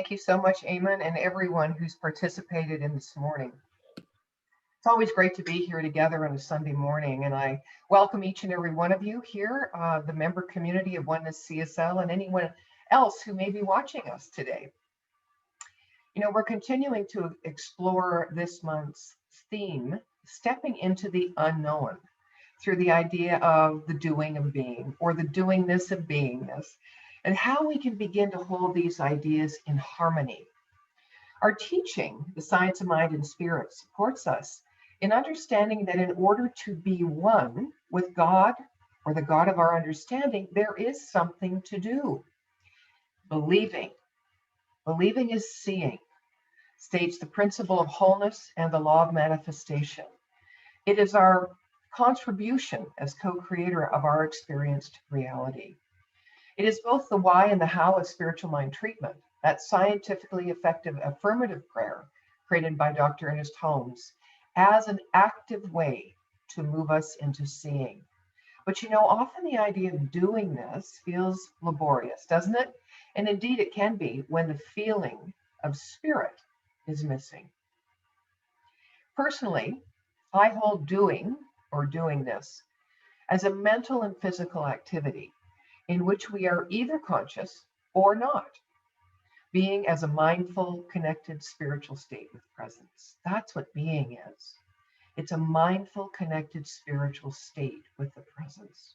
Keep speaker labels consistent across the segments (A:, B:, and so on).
A: Thank you so much, Eamon, and everyone who's participated in this morning. It's always great to be here together on a Sunday morning, and I welcome each and every one of you here, the member community of Oneness CSL, and anyone else who may be watching us today. You know, we're continuing to explore this month's theme, stepping into the unknown, through the idea of the doing of being, or the doingness of beingness, and how we can begin to hold these ideas in harmony. Our teaching, the science of mind and spirit, supports us in understanding that in order to be one with God, or the God of our understanding, there is something to do. Believing. Believing is seeing, states the principle of wholeness and the law of manifestation. It is our contribution as co-creator of our experienced reality. It is both the why and the how of spiritual mind treatment, that scientifically effective affirmative prayer created by Dr. Ernest Holmes, as an active way to move us into seeing. But you know, often the idea of doing this feels laborious, doesn't it? And indeed it can be when the feeling of spirit is missing. Personally, I hold doing or doingness as a mental and physical activity in which we are either conscious or not, being as a mindful, connected spiritual state with presence. That's what being is. It's a mindful, connected spiritual state with the presence.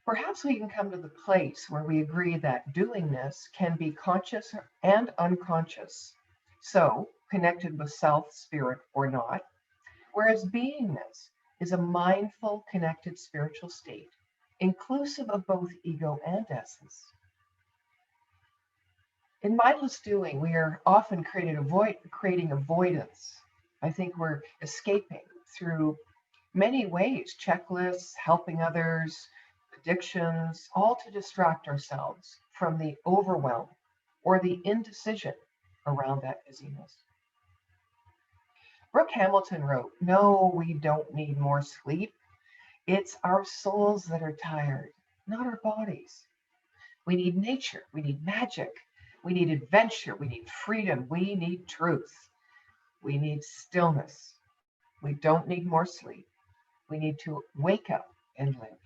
A: Perhaps we can come to the place where we agree that doingness can be conscious and unconscious, so connected with self, spirit, or not, whereas beingness is a mindful, connected spiritual state, inclusive of both ego and essence. In mindless doing, we are often creating avoidance. I think we're escaping through many ways, checklists, helping others, addictions, all to distract ourselves from the overwhelm or the indecision around that busyness. Brooke Hamilton wrote, "No, we don't need more sleep. It's our souls that are tired, not our bodies. We need nature, we need magic, we need adventure, we need freedom, we need truth. We need stillness. We don't need more sleep. We need to wake up and live."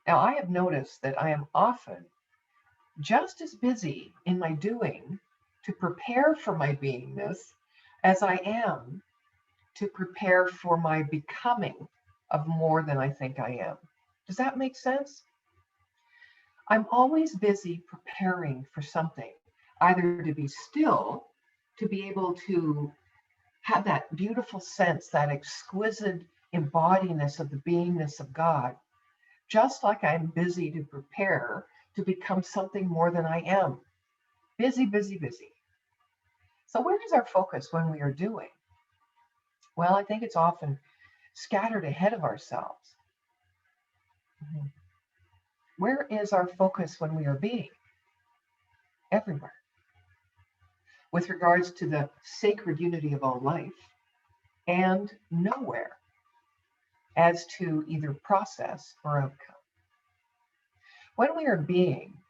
A: Now, I have noticed that I am often just as busy in my doing to prepare for my beingness as I am to prepare for my becoming of more than I think I am. Does that make sense? I'm always busy preparing for something, either to be still, to be able to have that beautiful sense, that exquisite embodiness of the beingness of God, just like I'm busy to prepare to become something more than I am. Busy, busy, busy. So where is our focus when we are doing? Well, I think it's often scattered ahead of ourselves. Where is our focus when we are being? Everywhere. With regards to the sacred unity of all life, and nowhere as to either process or outcome. When we are being,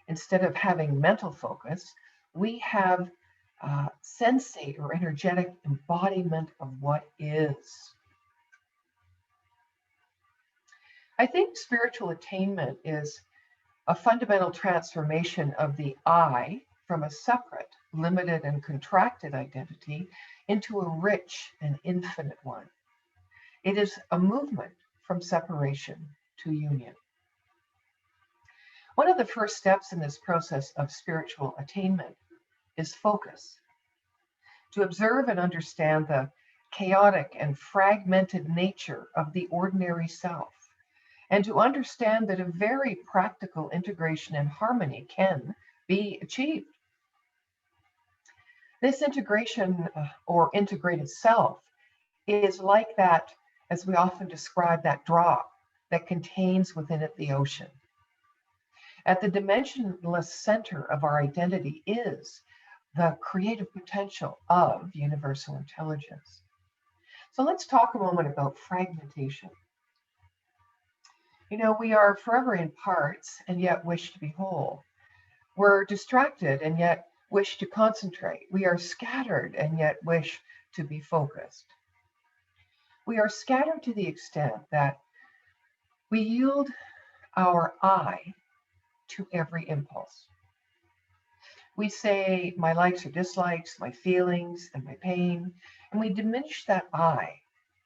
A: instead of having mental focus, we have sensate or energetic embodiment of what is. I think spiritual attainment is a fundamental transformation of the I from a separate, limited, and contracted identity into a rich and infinite one. It is a movement from separation to union. One of the first steps in this process of spiritual attainment is focus. To observe and understand the chaotic and fragmented nature of the ordinary self, and to understand that a very practical integration and harmony can be achieved. This integration or integrated self is like that, as we often describe, that drop that contains within it the ocean. At the dimensionless center of our identity is the creative potential of universal intelligence. So let's talk a moment about fragmentation. You know, we are forever in parts and yet wish to be whole. We're distracted and yet wish to concentrate. We are scattered and yet wish to be focused. We are scattered to the extent that we yield our I to every impulse. We say my likes or dislikes, my feelings and my pain, and we diminish that I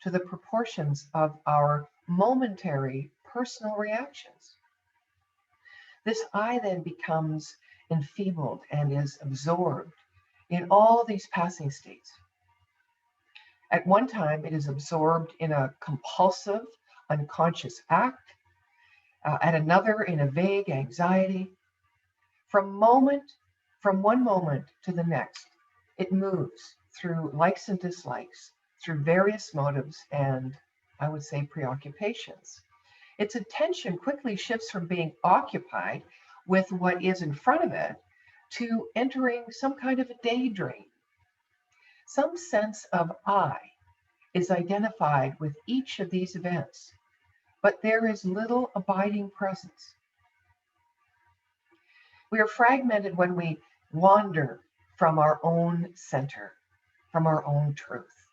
A: to the proportions of our momentary personal reactions. This I then becomes enfeebled and is absorbed in all these passing states. At one time, it is absorbed in a compulsive, unconscious act, at another in a vague anxiety. From one moment to the next, it moves through likes and dislikes, through various motives and, I would say, preoccupations. Its attention quickly shifts from being occupied with what is in front of it to entering some kind of a daydream. Some sense of I is identified with each of these events, but there is little abiding presence. We are fragmented when we wander from our own center, from our own truth.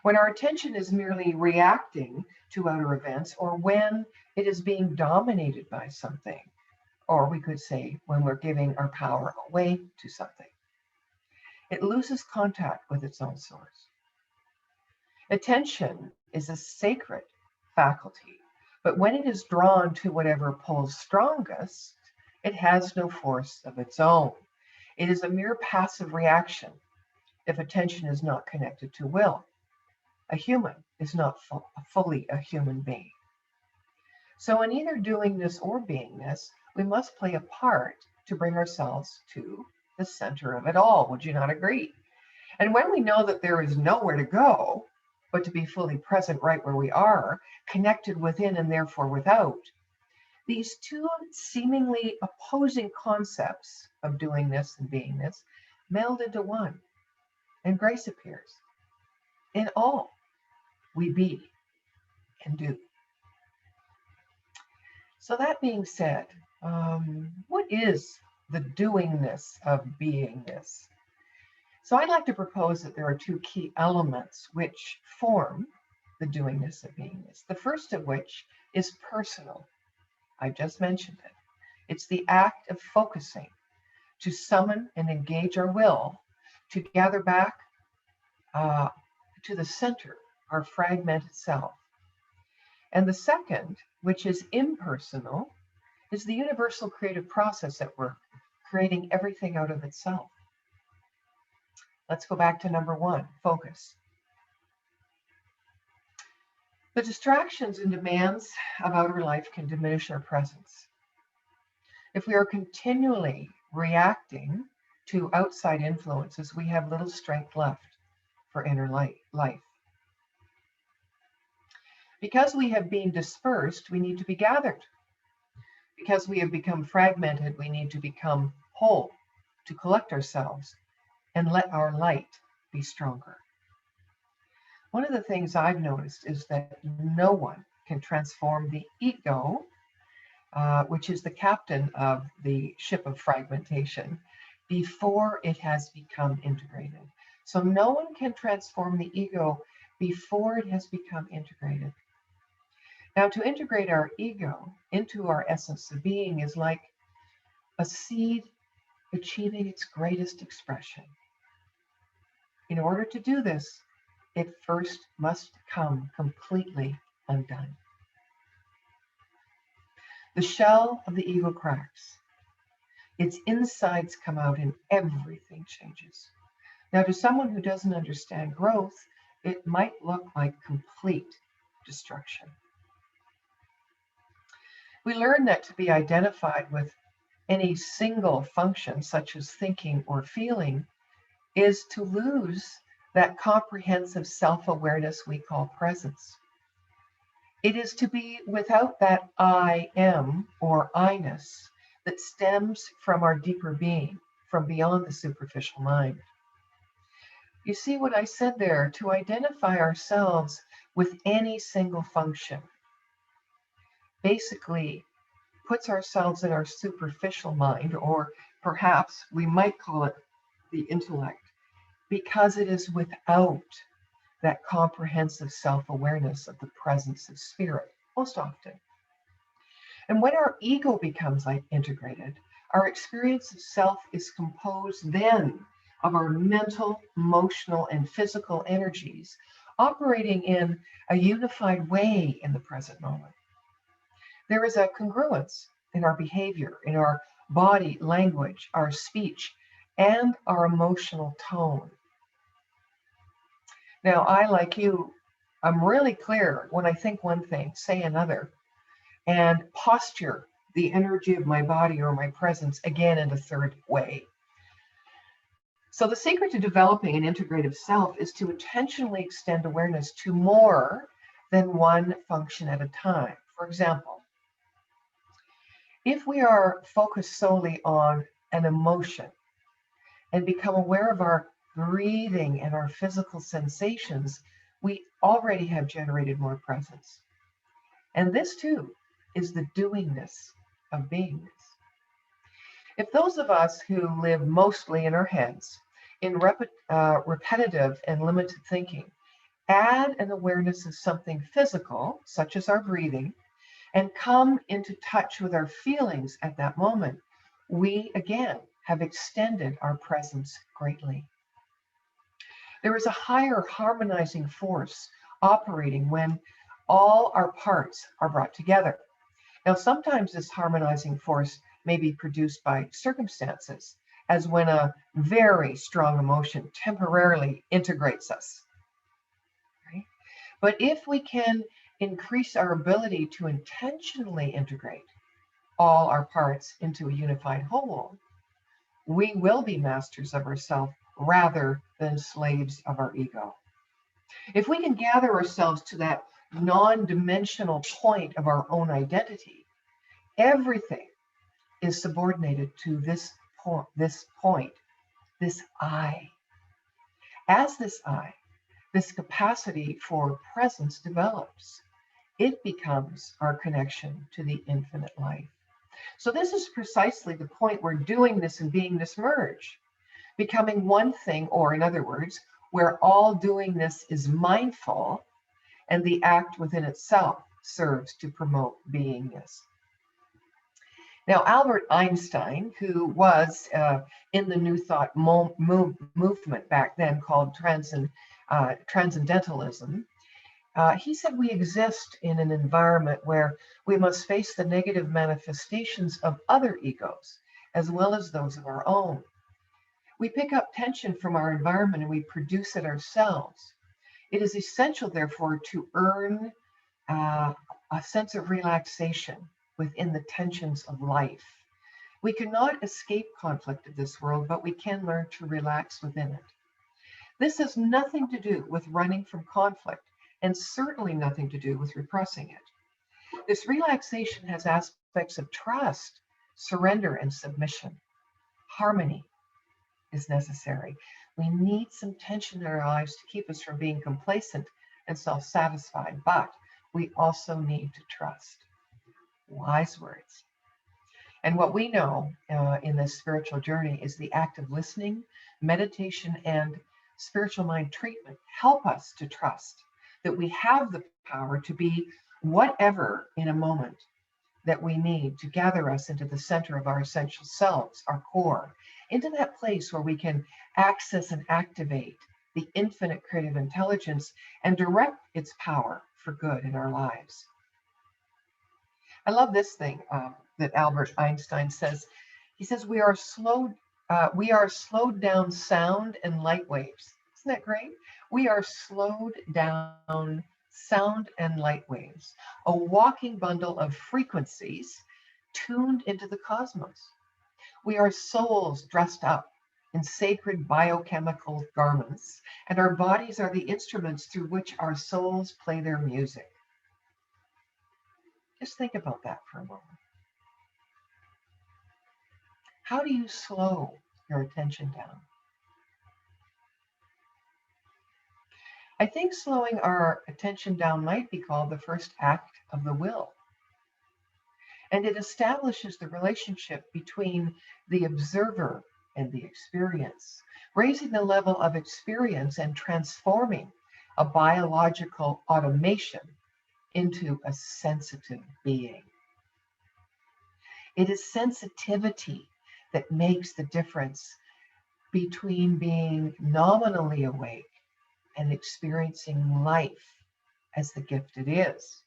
A: When our attention is merely reacting to outer events, or when it is being dominated by something, or we could say when we're giving our power away to something, it loses contact with its own source. Attention is a sacred faculty, but when it is drawn to whatever pulls strongest, it has no force of its own. It is a mere passive reaction if attention is not connected to will. A human is not fully a human being. So in either doingness or beingness, we must play a part to bring ourselves to the center of it all. Would you not agree? And when we know that there is nowhere to go, but to be fully present right where we are, connected within and therefore without, these two seemingly opposing concepts of doingness and beingness meld into one, and grace appears. In all, we be and do. So that being said, what is the doingness of beingness? So I'd like to propose that there are two key elements which form the doingness of beingness. The first of which is personal. I just mentioned it. It's the act of focusing to summon and engage our will to gather back to the center, our fragmented self. And the second, which is impersonal, is the universal creative process at work, creating everything out of itself. Let's go back to number one, focus. The distractions and demands of outer life can diminish our presence. If we are continually reacting to outside influences, we have little strength left for inner life. Because we have been dispersed, we need to be gathered. Because we have become fragmented, we need to become whole, to collect ourselves and let our light be stronger. One of the things I've noticed is that no one can transform the ego, which is the captain of the ship of fragmentation, before it has become integrated. So no one can transform the ego before it has become integrated. Now, to integrate our ego into our essence of being is like a seed achieving its greatest expression. In order to do this, it first must come completely undone. The shell of the ego cracks. Its insides come out and everything changes. Now, to someone who doesn't understand growth, it might look like complete destruction. We learn that to be identified with any single function, such as thinking or feeling, is to lose that comprehensive self-awareness we call presence. It is to be without that I am or I-ness that stems from our deeper being, from beyond the superficial mind. You see what I said there, to identify ourselves with any single function basically puts ourselves in our superficial mind, or perhaps we might call it the intellect, because it is without that comprehensive self-awareness of the presence of spirit, most often. And when our ego becomes integrated, our experience of self is composed then of our mental, emotional, and physical energies operating in a unified way in the present moment. There is a congruence in our behavior, in our body language, our speech, and our emotional tone. Now, I, like you, I'm really clear when I think one thing, say another, and posture the energy of my body or my presence again in a third way. So the secret to developing an integrative self is to intentionally extend awareness to more than one function at a time. For example, if we are focused solely on an emotion and become aware of our breathing and our physical sensations, we already have generated more presence. And this too is the doingness of beingness. If those of us who live mostly in our heads, in repetitive and limited thinking, add an awareness of something physical, such as our breathing, and come into touch with our feelings at that moment, we again have extended our presence greatly. There is a higher harmonizing force operating when all our parts are brought together. Now, sometimes this harmonizing force may be produced by circumstances, as when a very strong emotion temporarily integrates us. Right? But if we can increase our ability to intentionally integrate all our parts into a unified whole, we will be masters of ourselves rather than slaves of our ego. If we can gather ourselves to that non-dimensional point of our own identity, everything is subordinated to this point, this I. As this I, this capacity for presence develops, it becomes our connection to the infinite life. So this is precisely the point where doingness and beingness merge, becoming one thing, or in other words, where all doingness is mindful and the act within itself serves to promote beingness. Now, Albert Einstein, who was in the New Thought movement back then called transcendentalism, he said we exist in an environment where we must face the negative manifestations of other egos, as well as those of our own. We pick up tension from our environment and we produce it ourselves. It is essential, therefore, to earn a sense of relaxation within the tensions of life. We cannot escape conflict of this world, but we can learn to relax within it. This has nothing to do with running from conflict, and certainly nothing to do with repressing it. This relaxation has aspects of trust, surrender, and submission. Harmony is necessary. We need some tension in our lives to keep us from being complacent and self-satisfied, but we also need to trust. Wise words. And what we know in this spiritual journey is the act of listening, meditation, and spiritual mind treatment help us to trust that we have the power to be whatever in a moment that we need to gather us into the center of our essential selves, our core, into that place where we can access and activate the infinite creative intelligence and direct its power for good in our lives. I love this thing that Albert Einstein says. He says we are slowed down sound and light waves. Isn't that great? We are slowed down sound and light waves, a walking bundle of frequencies tuned into the cosmos. We are souls dressed up in sacred biochemical garments, and our bodies are the instruments through which our souls play their music. Just think about that for a moment. How do you slow your attention down? I think slowing our attention down might be called the first act of the will. and it establishes the relationship between the observer and the experience, raising the level of experience and transforming a biological automation into a sensitive being. It is sensitivity that makes the difference between being nominally awake and experiencing life as the gift it is.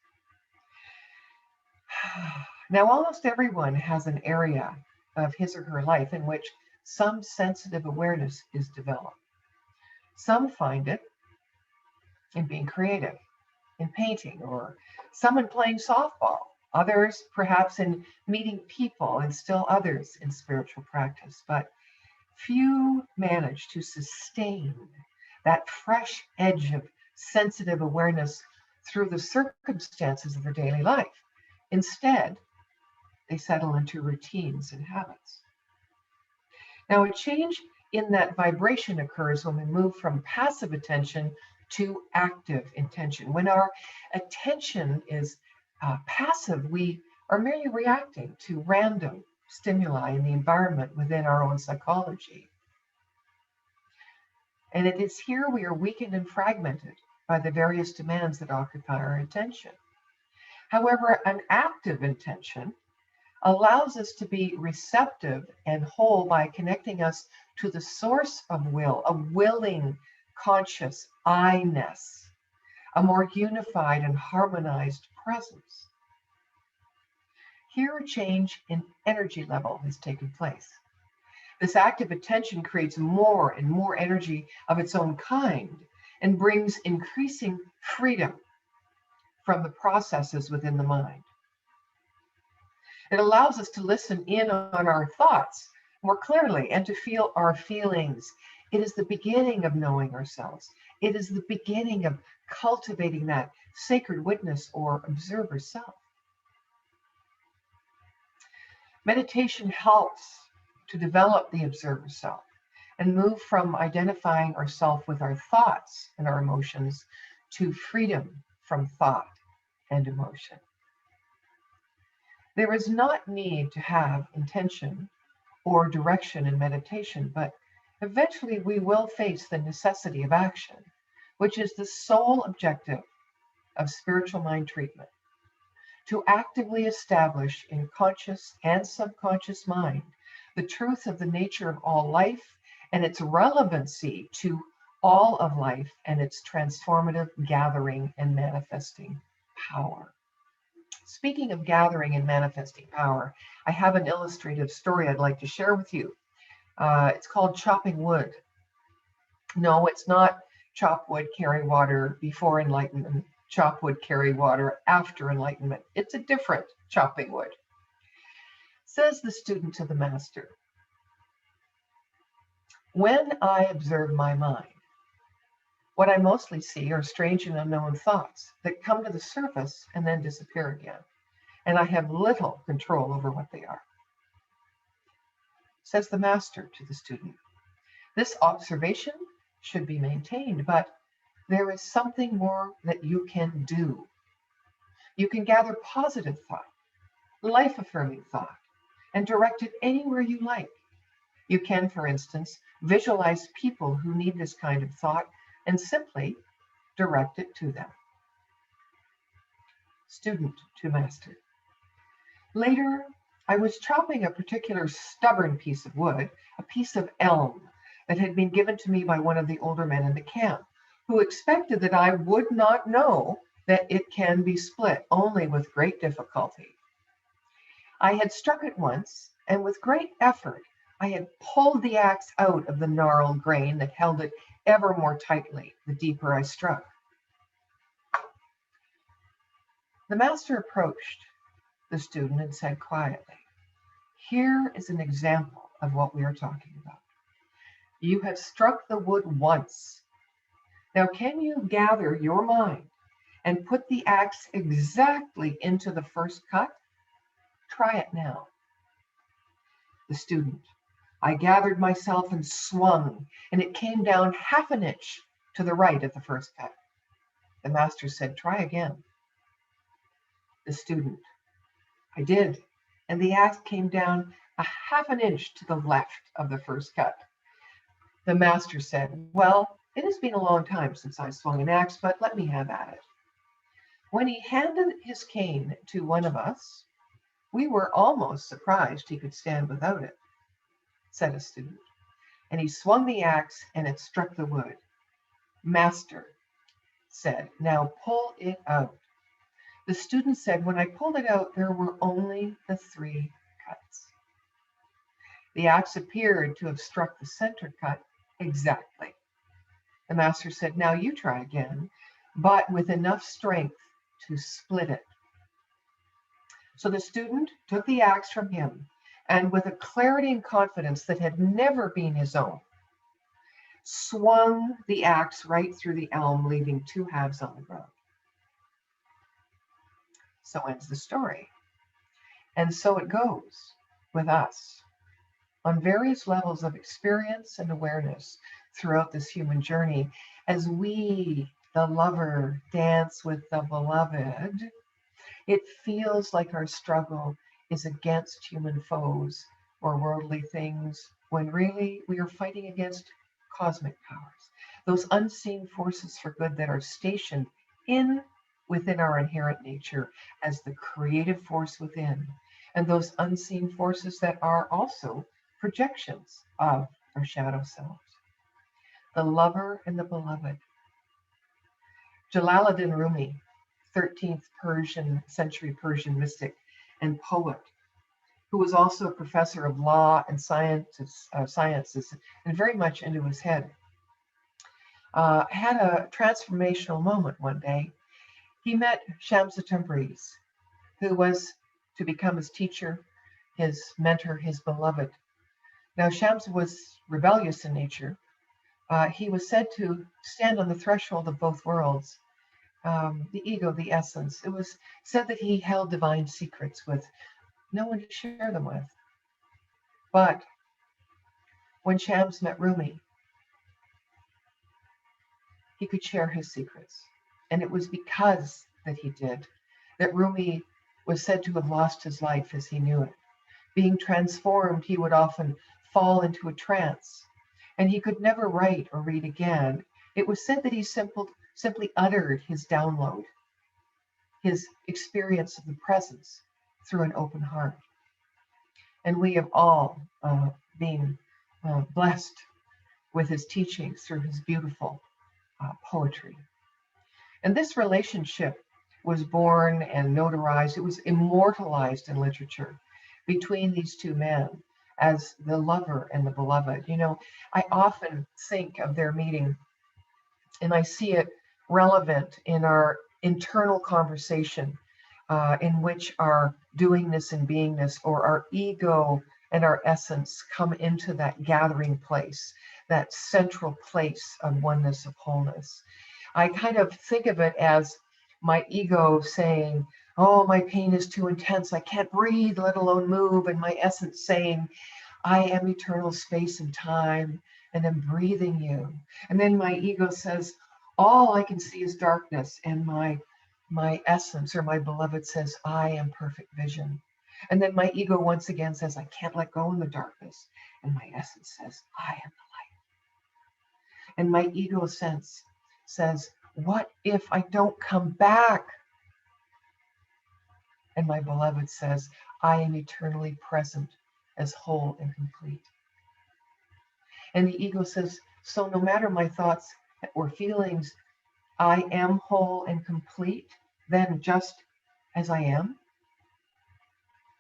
A: Now, almost everyone has an area of his or her life in which some sensitive awareness is developed. Some find it in being creative, in painting, or some in playing softball, others perhaps in meeting people, and still others in spiritual practice. But few manage to sustain that fresh edge of sensitive awareness through the circumstances of their daily life. Instead, they settle into routines and habits. Now, a change in that vibration occurs when we move from passive attention to active intention. When our attention is passive, we are merely reacting to random stimuli in the environment within our own psychology. And it is here we are weakened and fragmented by the various demands that occupy our attention. However, an active intention allows us to be receptive and whole by connecting us to the source of will, a willing, conscious I-ness, a more unified and harmonized presence. Here, a change in energy level has taken place. This active attention creates more and more energy of its own kind and brings increasing freedom from the processes within the mind. It allows us to listen in on our thoughts more clearly and to feel our feelings. It is the beginning of knowing ourselves. It is the beginning of cultivating that sacred witness or observer self. Meditation helps to develop the observer self and move from identifying ourselves with our thoughts and our emotions to freedom from thought and emotion. There is not need to have intention or direction in meditation, but eventually we will face the necessity of action, which is the sole objective of spiritual mind treatment, to actively establish in conscious and subconscious mind the truth of the nature of all life and its relevancy to all of life and its transformative gathering and manifesting power. Speaking of gathering and manifesting power, I have an illustrative story I'd like to share with you. It's called Chopping Wood. No, it's not chop wood, carry water before enlightenment, chop wood, carry water after enlightenment. It's a different chopping wood. Says the student to the master, when I observe my mind, what I mostly see are strange and unknown thoughts that come to the surface and then disappear again, and I have little control over what they are. Says the master to the student, this observation should be maintained, but there is something more that you can do. You can gather positive thought, life-affirming thought, and direct it anywhere you like. You can, for instance, visualize people who need this kind of thought and simply direct it to them. Student to master. Later, I was chopping a particular stubborn piece of wood, a piece of elm that had been given to me by one of the older men in the camp, who expected that I would not know that it can be split only with great difficulty. I had struck it once, and with great effort, I had pulled the axe out of the gnarled grain that held it ever more tightly the deeper I struck. The master approached the student and said quietly, here is an example of what we are talking about. You have struck the wood once. Now, can you gather your mind and put the axe exactly into the first cut? Try it now. The student, I gathered myself and swung, and it came down half an inch to the right of the first cut. The master said, try again. The student, I did, and the axe came down a half an inch to the left of the first cut. The master said, "Well, it has been a long time since I swung an axe, but let me have at it." When he handed his cane to one of us, "We were almost surprised he could stand without it," said a student. And he swung the axe and it struck the wood. Master said, "Now pull it out." The student said, "When I pulled it out, there were only the 3 cuts." The axe appeared to have struck the center cut exactly. The master said, "Now you try again, but with enough strength to split it." So the student took the axe from him, and with a clarity and confidence that had never been his own, swung the axe right through the elm, leaving 2 halves on the ground. So ends the story. And so it goes with us on various levels of experience and awareness throughout this human journey. As we, the lover, dance with the beloved, it feels like our struggle is against human foes or worldly things, when really we are fighting against cosmic powers, those unseen forces for good that are stationed within our inherent nature as the creative force within, and those unseen forces that are also projections of our shadow selves. The lover and the beloved. Jalaluddin Rumi, 13th century Persian mystic and poet, who was also a professor of law and sciences and very much into his head, had a transformational moment one day. He met Shams Tabriz, who was to become his teacher, his mentor, his beloved. Now, Shams was rebellious in nature. He was said to stand on the threshold of both worlds, the ego, the essence. It was said that he held divine secrets with no one to share them with. But when Shams met Rumi, he could share his secrets. And it was because that he did that Rumi was said to have lost his life as he knew it. Being transformed, he would often fall into a trance, and he could never write or read again. It was said that he simply uttered his download, his experience of the presence through an open heart. And we have all been blessed with his teachings through his beautiful poetry. And this relationship was born and notarized, it was immortalized in literature between these 2 men as the lover and the beloved. You know, I often think of their meeting and I see it relevant in our internal conversation, in which our doingness and beingness, or our ego and our essence, come into that gathering place, that central place of oneness, of wholeness. I kind of think of it as my ego saying, "Oh, my pain is too intense. I can't breathe, let alone move." And my essence saying, "I am eternal space and time, and I'm breathing you." And then my ego says, "All I can see is darkness." And my essence, or my beloved, says, "I am perfect vision." And then my ego once again says, "I can't let go in the darkness." And my essence says, "I am the light." And my ego sense says, "What if I don't come back?" And my beloved says, "I am eternally present as whole and complete." And the ego says, "So no matter my thoughts or feelings, I am whole and complete, then just as I am."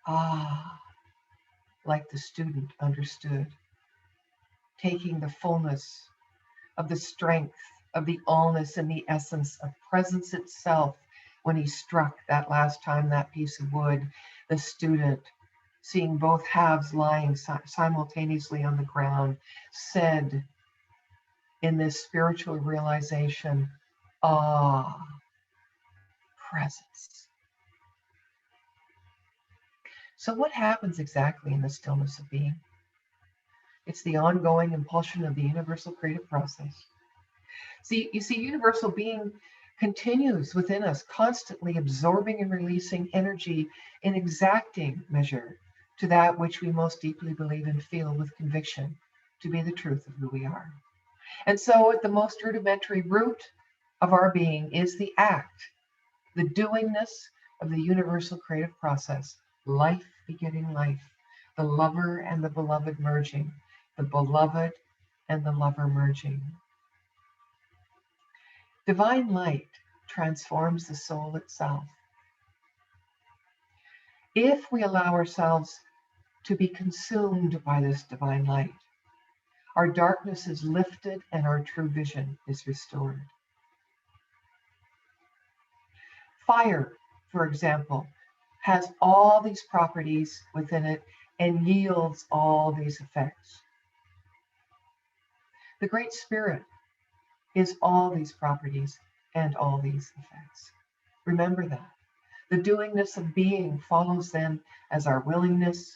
A: Ah, like the student understood, taking the fullness of the strength of the allness and the essence of presence itself when he struck that last time that piece of wood. The student, seeing both halves lying simultaneously on the ground, said in this spiritual realization, "Ah, presence." So what happens exactly in the stillness of being? It's the ongoing impulsion of the universal creative process. See, you see, universal being continues within us, constantly absorbing and releasing energy in exacting measure to that which we most deeply believe and feel with conviction to be the truth of who we are. And so, at the most rudimentary root of our being is the act, the doingness of the universal creative process, life begetting life, the lover and the beloved merging, the beloved and the lover merging. Divine light transforms the soul itself. If we allow ourselves to be consumed by this divine light, our darkness is lifted and our true vision is restored. Fire, for example, has all these properties within it and yields all these effects. The Great Spirit is all these properties and all these effects. Remember that. The doingness of being follows then as our willingness,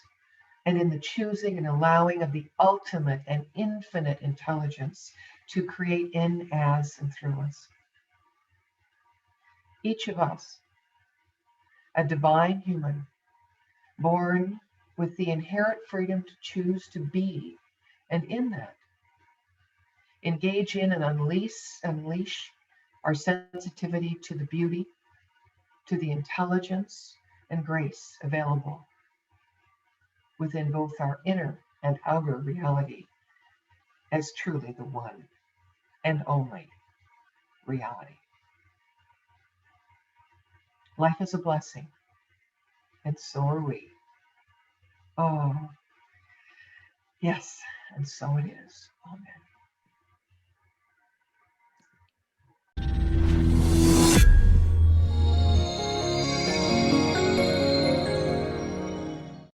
A: and in the choosing and allowing of the ultimate and infinite intelligence to create in, as, and through us. Each of us, a divine human, born with the inherent freedom to choose to be, and in that, engage in and unleash our sensitivity to the beauty, to the intelligence and grace available within both our inner and outer reality as truly the one and only reality. Life is a blessing, and so are we. Oh, yes, and so it is. Amen.